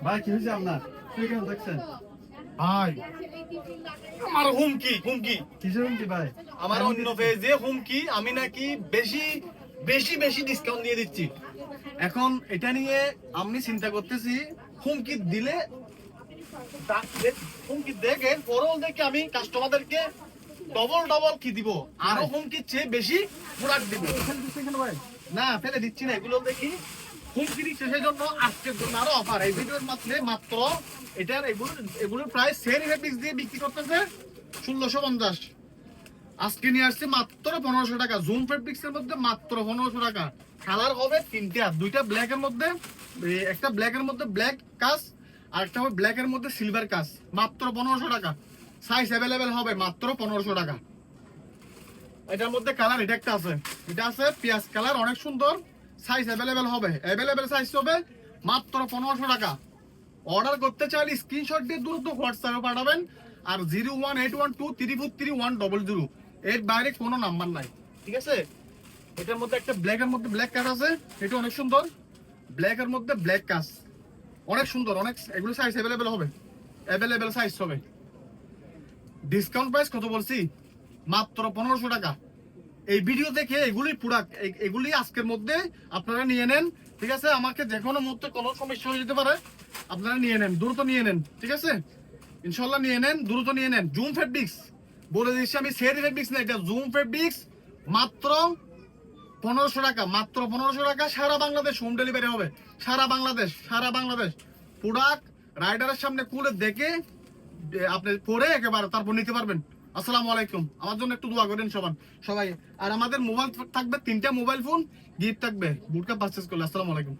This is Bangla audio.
ভাই কি হয়েছে আপনার? তুই কেমন দেখছেন ভাই আমার হুমকি হুমকি কিসের হুমকি ভাই? আমার অন্য পেজে হুমকি আমি নাকি বেশি বেশি বেশি ডিসকাউন্ট দিয়ে দিচ্ছি। এখন এটা নিয়ে আমি চিন্তা করতেছি হুমকি দিলে হুমকি দেখে পরও দেখে আমি কাস্টমারদেরকে ডবল ডবল কি দিব, আরো হুমকির চেয়ে বেশি প্রোডাক্ট দিব। ভাই না ফেলে দিচ্ছি না, এগুলো দেখি হুমকি দিচ্ছে, সেই জন্য আজকের জন্য আরো অফার এই ভিডিওর মাত্রে মাত্র এটার এগুলোর প্রাইস সেল ফেব্রিক্স দিয়ে বিক্রি করতেছে 1650। আজকে নিয়ে আসছে মাত্র 1500 টাকা। জুম ফেব্রিক্স এর মধ্যে মাত্র 1500 টাকা। কালার হবে তিনটা, দুইটা ব্ল্যাক এর মধ্যে, একটা ব্ল্যাক এর মধ্যে ব্ল্যাক কাজ আর একটা হবে ব্ল্যাক এর মধ্যে সিলভার কাজ, মাত্র 1500 টাকা। সাইজ অ্যাভেলেবেল হবে মাত্র 1500 টাকা। এটার মধ্যে কালার এটা একটা আছে, এটা আছে পিয়াজ কালার, অনেক সুন্দর। সাইজ অ্যাভেলেবেল হবে, অ্যাভেলেবেল সাইজ হবে মাত্র 1500 টাকা। অর্ডার করতে চাইলে স্ক্রিনশট দিয়ে দ্রুত হোয়াটসঅ্যাপে পাঠাবেন। আর 01812333100, এর বাইরে কোনো নাম্বার নাই, ঠিক আছে? এটার মধ্যে একটা ব্ল্যাক এর মধ্যে ব্ল্যাক কাজ আছে, এটা অনেক সুন্দর। ব্ল্যাক এর মধ্যে ব্ল্যাক কাজ অনেক সুন্দর, অনেক। এগুলো সাইজ অ্যাভেলেবেল হবে, অ্যাভেলেবেল সাইজ হবে। ডিসকাউন্ট প্রাইস কত বলছি? মাত্র 1500 টাকা। এই ভিডিও দেখে এগুলি প্রোডাক্ট, এগুলি আজকের মধ্যে আপনারা নিয়ে নেন, ঠিক আছে? আমাকে যে কোনো মুহূর্তে কোনো সমস্যা হয়ে যেতে পারে, আপনারা নিয়ে নেন, দ্রুত নিয়ে নেন, ঠিক আছে? ইনশাল্লাহ নিয়ে নেন, দ্রুত নিয়ে নেন। জুম ফেব্রিক্স বলে দিচ্ছি আমি, সেরি ফেব্রিক্স না, এটা জুম ফেব্রিক্স। মাত্র 1500 টাকা, মাত্র 1500 টাকা। সারা বাংলাদেশ হোম ডেলিভারি হবে, সারা বাংলাদেশ, সারা বাংলাদেশ। প্রোডাক্ট রাইডারের সামনে খুলে দেখে আপনি পরে একেবারে তারপর নিতে পারবেন। আসসালামু আলাইকুম। আমার জন্য একটু দোয়া করেন সবাই। আর আমাদের মোবাইল থাকবে 3টা মোবাইল ফোন, গিফট থাকবে বুটকা পারচেজ করলে। আসসালামু আলাইকুম।